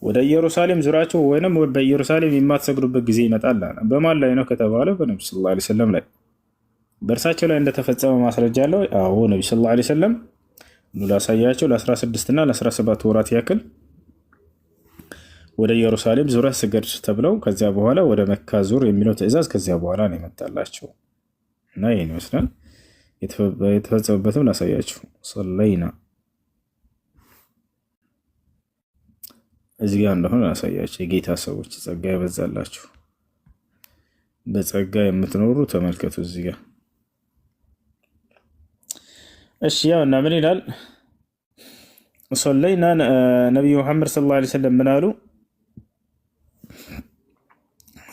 ወደ ኢየሩሳሌም ዙራችሁ ወይንም በኢየሩሳሌም የማትሰግዱበት ጊዜ ይመጣል። በማን ላይ ነው ከተባለ በነብዩ ሰለላሁ ዐለይሂ ወሰለም ላይ በእርሳቸው ላይ እንደተፈጸመ ማስረጃ አለው። አዎ ነብዩ ሰለላሁ ዐለይሂ ወሰለም ላሳያቸው ለ16 እና ለ17 ወራት ያክል ወደ ኢየሩሳሌም ዙራ ስገድ ተብለው ከዚያ በኋላ ወደ መካ ዙር የሚለው ትዕዛዝ ከዚያ በኋላ ነው የመጣላቸው እና ይሄን ይመስላል። የተፈጸመበትም ላሳያችሁ። ሰለይና እዚህ ጋር እንደሆነ ላሳያችሁ። የጌታ ሰዎች ጸጋ ይበዛላችሁ፣ በጸጋ የምትኖሩ ተመልከቱ። እዚህ ጋር እሺ፣ ያው እና ምን ይላል? ሰለይና ነብዩ መሐመድ ሰለላሁ ዐለይሂ ወሰለም ምን አሉ?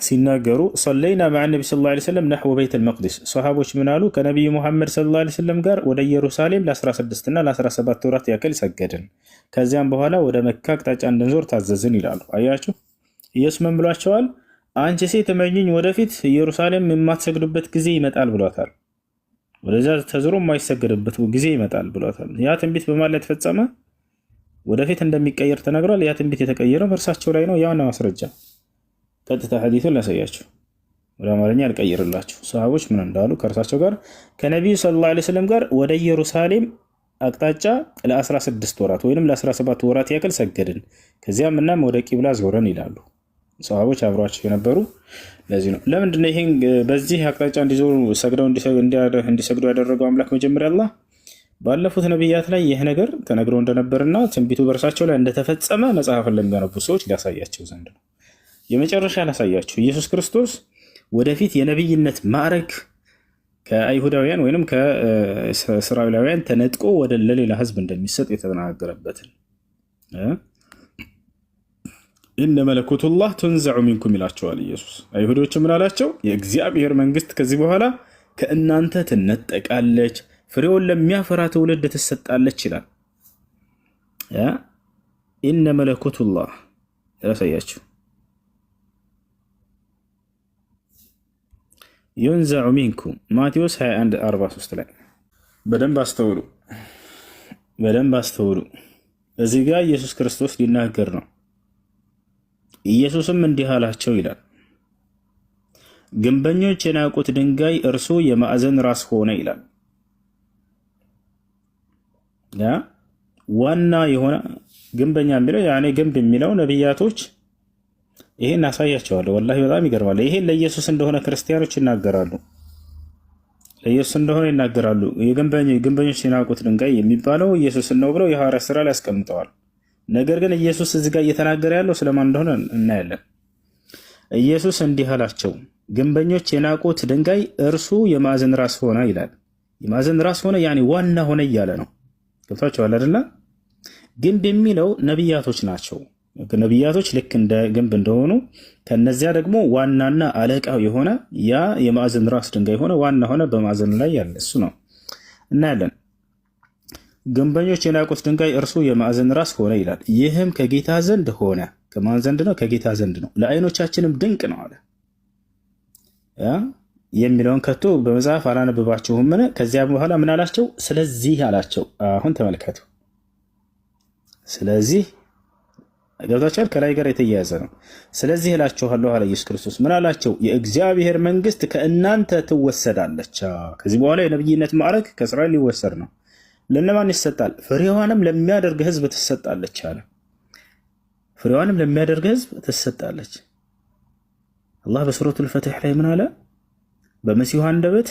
ሲናገሩ ሰለይና መዓ ነቢ ሰለላሁ ዐለይሂ ወሰለም ነሕወ ቤት አልመቅዲስ ሰሃቦች ምን አሉ? ከነቢዩ ሙሐመድ ሰለላሁ ዐለይሂ ወሰለም ጋር ወደ ኢየሩሳሌም ለ16 እና ለ17 ወራት ያክል ሰገድን። ከዚያም በኋላ ወደ መካ አቅጣጫ እንድንዞር ታዘዝን ይላሉ። አያችሁ ኢየሱስ ምን ብሏቸዋል? አንቺ ሴት እመኚኝ ወደፊት ኢየሩሳሌም የማትሰግዱበት ጊዜ ይመጣል ብሏታል። ወደዚያ ተዝሮ የማይሰገድበት ጊዜ ይመጣል ብሏታል። ያ ትንቢት በማን ላይ ተፈጸመ? ወደፊት እንደሚቀየር ተነግሯል። ያ ትንቢት የተቀየረው በእርሳቸው ላይ ነው። ያው ማስረጃ ቀጥታ ሐዲሱን ላሳያችሁ፣ ወደ አማርኛ አልቀይርላችሁ። ሰሃቦች ምን እንዳሉ ከእርሳቸው ጋር ከነቢዩ ሰለላሁ ዐለይሂ ወሰለም ጋር ወደ ኢየሩሳሌም አቅጣጫ ለ16 ወራት ወይንም ለ17 ወራት ያክል ሰገድን። ከዚያም እናም ወደ ቂብላ ዞረን ይላሉ ሰሃቦች አብሯቸው የነበሩ። ለዚህ ነው ለምንድነው ይሄን በዚህ አቅጣጫ እንዲዞሩ ሰግደው እንዲሰግዱ ያደረገው አምላክ መጀመሪያ አላህ ባለፉት ነብያት ላይ ይህ ነገር ተነግሮ እንደነበርና ትንቢቱ በእርሳቸው ላይ እንደተፈጸመ መጽሐፍን ለሚያነቡ ሰዎች ሊያሳያቸው ዘንድ ነው። የመጨረሻ ላሳያችሁ ኢየሱስ ክርስቶስ ወደፊት የነብይነት ማዕረግ ከአይሁዳውያን ወይንም ከእስራኤላውያን ተነጥቆ ወደ ለሌላ ህዝብ እንደሚሰጥ የተናገረበትን ኢነ መለኩቱላህ ተንዘዑ ሚንኩም ይላቸዋል ኢየሱስ። አይሁዶች ምን አላቸው? የእግዚአብሔር መንግስት ከዚህ በኋላ ከእናንተ ትነጠቃለች፣ ፍሬውን ለሚያፈራ ትውልድ ትሰጣለች ይላል። ኢነ መለኩቱላህ ያሳያችሁ ዩንዘዑ ሚንኩም ማቴዎስ 21:43 ላይ በደንብ አስተውሉ። እዚህ ጋር ኢየሱስ ክርስቶስ ሊናገር ነው። ኢየሱስም እንዲህ አላቸው ይላል፣ ግንበኞች የናቁት ድንጋይ እርሱ የማዕዘን ራስ ሆነ ይላል። ዋና የሆነ ግንበኛ የሚለው ያኔ ግንብ የሚለው ነብያቶች ይሄን አሳያቸዋለሁ። ወላሂ በጣም ይገርማል። ይሄን ለኢየሱስ እንደሆነ ክርስቲያኖች ይናገራሉ፣ ለኢየሱስ እንደሆነ ይናገራሉ። ግንበኞች የናቁት ድንጋይ የሚባለው ኢየሱስን ነው ብለው የሐዋርያት ሥራ ላይ ያስቀምጠዋል። ነገር ግን ኢየሱስ እዚህ ጋር እየተናገረ ያለው ስለማን እንደሆነ እናያለን። ኢየሱስ እንዲህ አላቸው፣ ግንበኞች የናቁት ድንጋይ እርሱ የማዕዘን ራስ ሆነ ይላል። የማዕዘን ራስ ሆነ ያኔ ዋና ሆነ እያለ ነው። ገብታችኋል አይደለ? ግንብ የሚለው ነብያቶች ናቸው። ነብያቶች ልክ እንደ ግንብ እንደሆኑ ከነዚያ ደግሞ ዋናና አለቃው የሆነ ያ የማዕዘን ራስ ድንጋይ ሆነ ዋና ሆነ በማዕዘኑ ላይ ያለ እሱ ነው እናያለን። ግንበኞች የናቁት ድንጋይ እርሱ የማዕዘን ራስ ሆነ ይላል። ይህም ከጌታ ዘንድ ሆነ። ከማን ዘንድ ነው? ከጌታ ዘንድ ነው። ለዓይኖቻችንም ድንቅ ነው አለ የሚለውን ከቶ በመጽሐፍ አላነብባችሁም? ከዚያ በኋላ ምን አላቸው? ስለዚህ አላቸው። አሁን ተመልከቱ። ስለዚህ ገብታችኋል? ከላይ ጋር የተያያዘ ነው። ስለዚህ እላችኋለሁ አለ ኢየሱስ ክርስቶስ። ምን አላቸው? የእግዚአብሔር መንግስት ከእናንተ ትወሰዳለች። ከዚህ በኋላ የነብይነት ማዕረግ ከእስራኤል ሊወሰድ ነው። ለነማን ይሰጣል? ፍሬዋንም ለሚያደርግ ህዝብ ትሰጣለች አለ። ፍሬዋንም ለሚያደርግ ህዝብ ትሰጣለች። አላህ በሱረቱል ፈትህ ላይ ምን አለ? በመሲሁ አንደበት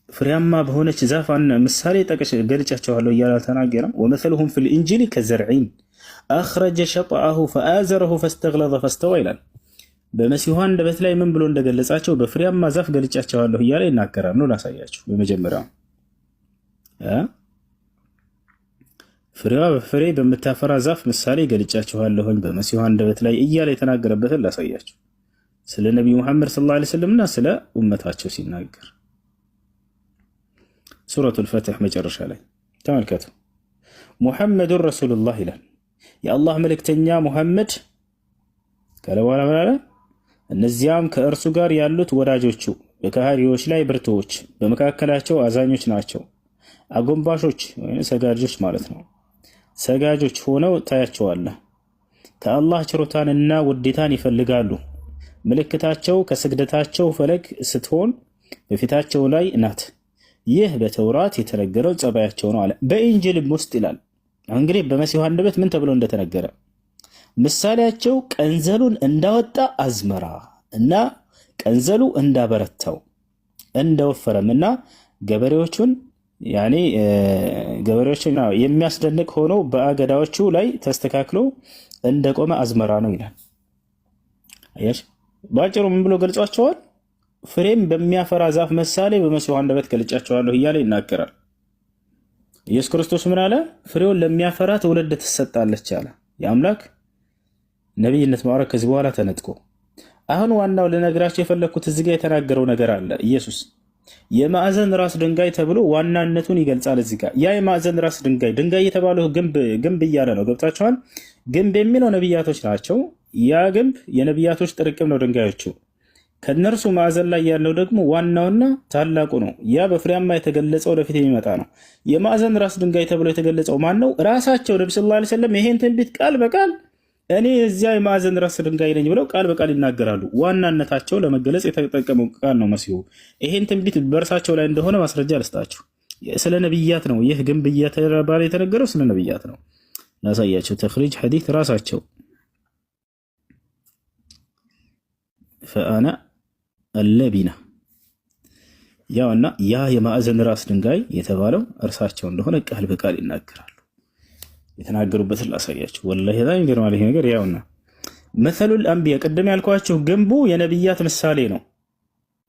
ፍሬያማ በሆነች ዛፍ ምሳሌ ጠቅሼ ገልጫቸዋለሁ እያለ ተናገረ። ወመሰሉሁም ፊል ኢንጂል ከዘርዒን አኽረጀ ሸጥአሁ ፈአዘረሁ ፈስተግለዘ ፈስተወ ይላል። በመሲሁ አንደበት ላይ ምን ብሎ እንደገለጻቸው በፍሬያማ ዛፍ ገልጫቸዋለሁ እያለ ይናገራል። ነው ላሳያችሁ። በመጀመሪያው ፍሬዋ በፍሬ በምታፈራ ዛፍ ምሳሌ ገልጫቸዋለሁኝ በመሲሁ አንደበት ላይ እያለ የተናገረበትን ላሳያችሁ። ስለ ነብዩ መሐመድ ሰለላሁ ዐለይሂ ወሰለምና ስለ ኡመታቸው ሲናገር ሱረቱል ፈትህ መጨረሻ ላይ ተመልከቱ። ሙሐመዱን ረሱሉላህ ይላል። የአላህ መልእክተኛ ሙሐመድ ካለ በኋላ ምን አለ? እነዚያም ከእርሱ ጋር ያሉት ወዳጆቹ በከሃዲዎች ላይ ብርቱዎች፣ በመካከላቸው አዛኞች ናቸው። አጎንባሾች ወይም ሰጋጆች ማለት ነው። ሰጋጆች ሆነው ታያቸዋለህ። ከአላህ ችሮታንና ውዴታን ይፈልጋሉ። ምልክታቸው ከስግደታቸው ፈለግ ስትሆን በፊታቸው ላይ ናት። ይህ በተውራት የተነገረው ጸባያቸው ነው አለ። በኢንጂልም ውስጥ ይላል። እንግዲህ በመሲሁ አንደበት ምን ተብሎ እንደተነገረ ምሳሌያቸው ቀንዘሉን እንዳወጣ አዝመራ እና ቀንዘሉ እንዳበረታው እንደወፈረምና ገበሬዎቹን የሚያስደንቅ ሆኖ በአገዳዎቹ ላይ ተስተካክሎ እንደቆመ አዝመራ ነው ይላል። አያሽ ባጭሩ ምን ብሎ ገልጿቸዋል? ፍሬም በሚያፈራ ዛፍ ምሳሌ በመሲሁ አንደበት ገልጫቸዋለሁ እያለ ይናገራል። ኢየሱስ ክርስቶስ ምን አለ? ፍሬውን ለሚያፈራ ትውልድ ትሰጣለች አለ። የአምላክ ነብይነት ማዕረግ ከዚህ በኋላ ተነጥቆ አሁን ዋናው ልነግራቸው የፈለግኩት እዚህ ጋር የተናገረው ነገር አለ። ኢየሱስ የማዕዘን ራስ ድንጋይ ተብሎ ዋናነቱን ይገልጻል። እዚህ ጋር ያ የማዕዘን ራስ ድንጋይ የተባለው ግንብ እያለ ነው። ገብታችኋል? ግንብ የሚለው ነቢያቶች ናቸው። ያ ግንብ የነቢያቶች ጥርቅም ነው ድንጋዮቹ። ከነርሱ ማዕዘን ላይ ያለው ደግሞ ዋናውና ታላቁ ነው። ያ በፍሬያማ የተገለጸው ወደፊት የሚመጣ ነው። የማዕዘን ራስ ድንጋይ ተብሎ የተገለጸው ማን ነው? ራሳቸው ነቢ ሰለላሁ ዐለይሂ ወሰለም ይሄን ትንቢት ቃል በቃል እኔ እዚያ የማዕዘን ራስ ድንጋይ ነኝ ብለው ቃል በቃል ይናገራሉ። ዋናነታቸው ለመገለጽ የተጠቀመው ቃል ነው መሲሁ። ይሄን ትንቢት በእርሳቸው ላይ እንደሆነ ማስረጃ ልስጣችሁ። ስለ ነብያት ነው ይህ ግንብ እየተባለ የተነገረው፣ ስለ ነብያት ነው። ላሳያቸው። ተኽሪጅ ሐዲስ ራሳቸው ፈአና አለቢና ያውና ያ የማዕዘን ራስ ድንጋይ የተባለው እርሳቸው እንደሆነ ቃል በቃል ይናገራሉ። የተናገሩበትን ላሳያችሁ። ወላሂ በጣም ይገርማል ይሄ ነገር። ያውና መሰሉል አንቢያ ቅድም ያልኳችሁ ግንቡ የነብያት ምሳሌ ነው።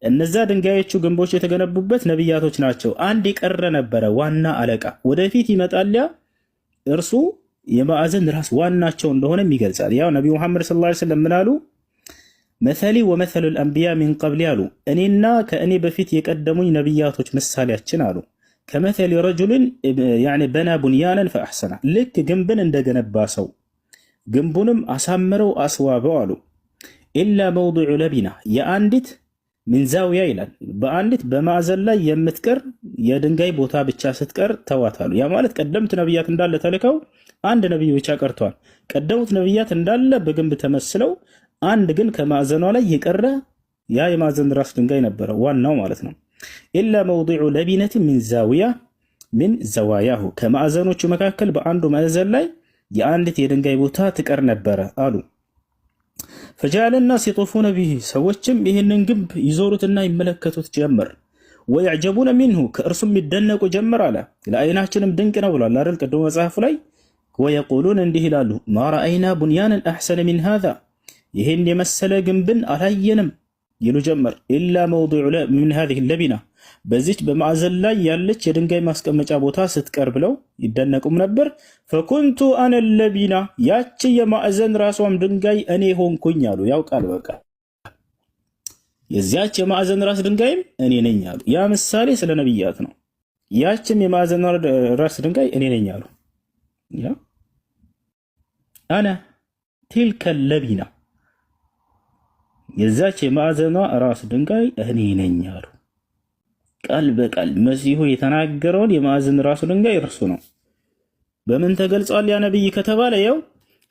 እነዛ ድንጋዮቹ ግንቦች የተገነቡበት ነብያቶች ናቸው። አንድ የቀረ ነበረ፣ ዋና አለቃ ወደፊት ይመጣል። ያ እርሱ የማዕዘን ራስ ዋናቸው እንደሆነም ይገልጻል። ያው ነብዩ መሐመድ ሰለላሁ ዐለይሂ ወሰለም ምን አሉ? መሰሊ ወመሰሉል አንቢያ ሚን ቀብሊ አሉ፣ እኔና ከእኔ በፊት የቀደሙኝ ነብያቶች ምሳሌያችን አሉ ከመተል ረጁልን በና ቡንያነን ፈአሕሰና፣ ልክ ግንብን እንደገነባ ሰው ግንቡንም አሳምረው አስዋበው አሉ። ኢላ መውዲዑ ለቢና፣ የአንዲት ምን ዛውያ ይላል፣ በአንዲት በማዕዘን ላይ የምትቀር የድንጋይ ቦታ ብቻ ስትቀር ተዋታሉ። ያ ማለት ቀደምት ነቢያት እንዳለ ተልከው አንድ ነቢይ ብቻ ቀርተዋል። ቀደሙት ነቢያት እንዳለ በግንብ ተመስለው አንድ ግን ከማዕዘኗ ላይ የቀረ ያ የማዕዘን ራስ ድንጋይ ነበረ፣ ዋናው ማለት ነው። ኢላ መውዲዑ ለቢነት ሚን ዛውያ ሚን ዘዋያሁ፣ ከማዕዘኖቹ መካከል በአንዱ ማዕዘን ላይ የአንዲት የድንጋይ ቦታ ትቀር ነበረ አሉ። ፈጃለ ናስ የጦፉነ ቢሂ፣ ሰዎችም ይህንን ግንብ ይዞሩትና ይመለከቱት ጀመር። ወየዕጀቡነ ሚንሁ፣ ከእርሱም ይደነቁ ጀመር አለ። ለአይናችንም ድንቅ ነው ብሏል አይደል ቅድሞ መጽሐፉ ላይ። ወየቁሉን፣ እንዲህ ይላሉ፣ ማ ረአይና ቡንያንን አሕሰነ ሚን ሃዛ፣ ይህን የመሰለ ግንብን አላየንም ይሉ ጀመር። ኢላ መውዲዑ ሚን ሃዚሂ ለቢና፣ በዚች በማዕዘን ላይ ያለች የድንጋይ ማስቀመጫ ቦታ ስትቀር ብለው ይደነቁም ነበር። ፈኩንቱ አነ ለቢና፣ ያቺ የማዕዘን ራሷም ድንጋይ እኔ ሆንኩኝ አሉ። ያውቃል በቃ የዚያች የማዕዘን ራስ ድንጋይም እኔ ነኝ አሉ። ያ ምሳሌ ስለ ነብያት ነው። ያችም የማዕዘን ራስ ድንጋይ እኔ ነኝ አሉ። ያ አነ ቲልከ ለቢና፣ የዛች የማዕዘኗ ራስ ድንጋይ እኔ ነኝ አሉ። ቃል በቃል መሲሁ የተናገረውን የማዕዘን ራሱ ድንጋይ እርሱ ነው። በምን ተገልጿል ያ ነብይ ከተባለ ያው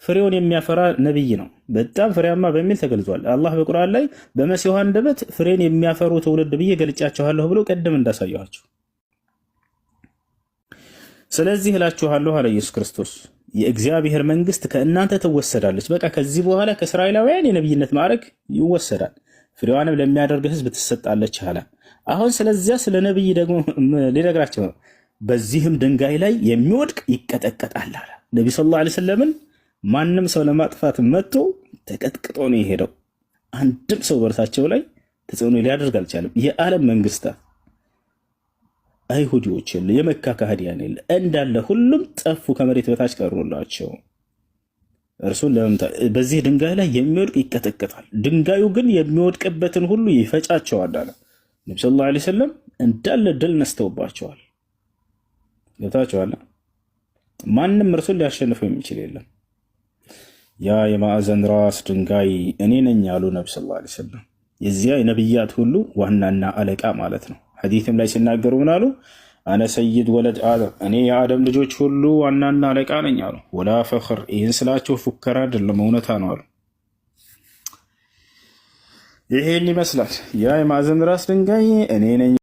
ፍሬውን የሚያፈራ ነብይ ነው። በጣም ፍሬያማ በሚል ተገልጿል። አላህ በቁርአን ላይ በመሲሁ አንደበት ፍሬን የሚያፈሩ ትውልድ ብዬ ገልጫቸዋለሁ ብሎ ቀደም እንዳሳየኋቸው። ስለዚህ እላችኋለሁ አለ ኢየሱስ ክርስቶስ፣ የእግዚአብሔር መንግስት ከእናንተ ትወሰዳለች። በቃ ከዚህ በኋላ ከእስራኤላውያን የነብይነት ማዕረግ ይወሰዳል፣ ፍሬዋንም ለሚያደርግ ህዝብ ትሰጣለች አለ። አሁን ስለዚያ ስለ ነብይ ደግሞ ሊነግራቸው ነው። በዚህም ድንጋይ ላይ የሚወድቅ ይቀጠቀጣል አለ። ነብዩ ሰለላሁ ዐለይሂ ወሰለም ማንም ሰው ለማጥፋት መጥቶ ተቀጥቅጦ ነው የሄደው። አንድም ሰው በእርሳቸው ላይ ተጽዕኖ ሊያደርግ አልቻለም። የዓለም መንግስታት አይሁዲዎች የለ፣ የመካ ካህዲያን የለ፣ እንዳለ ሁሉም ጠፉ፣ ከመሬት በታች ቀሩላቸው። እርሱን በዚህ ድንጋይ ላይ የሚወድቅ ይቀጠቀጣል፣ ድንጋዩ ግን የሚወድቅበትን ሁሉ ይፈጫቸዋል አለ ነብዩ ሰለላሁ ዐለይሂ ወሰለም። እንዳለ ድል ነስተውባቸዋል። ገብታችኋል? ማንም እርሱን ሊያሸንፈው የሚችል የለም። ያ የማዕዘን ራስ ድንጋይ እኔ ነኝ ያሉ ነብዩ ሰለላሁ ዐለይሂ ወሰለም፣ የዚያ የነብያት ሁሉ ዋናና አለቃ ማለት ነው። ሐዲስም ላይ ሲናገሩ ምን አሉ? አነ ሰይድ ወለድ አደም፣ እኔ የአደም ልጆች ሁሉ ዋናና አለቃ ነኝ አሉ። ወላ ፈኽር፣ ይህን ስላቸው ፉከራ አይደለም እውነታ ነው አሉ። ይሄን ይመስላል ያ የማዕዘን ራስ ድንጋይ እኔ ነኝ።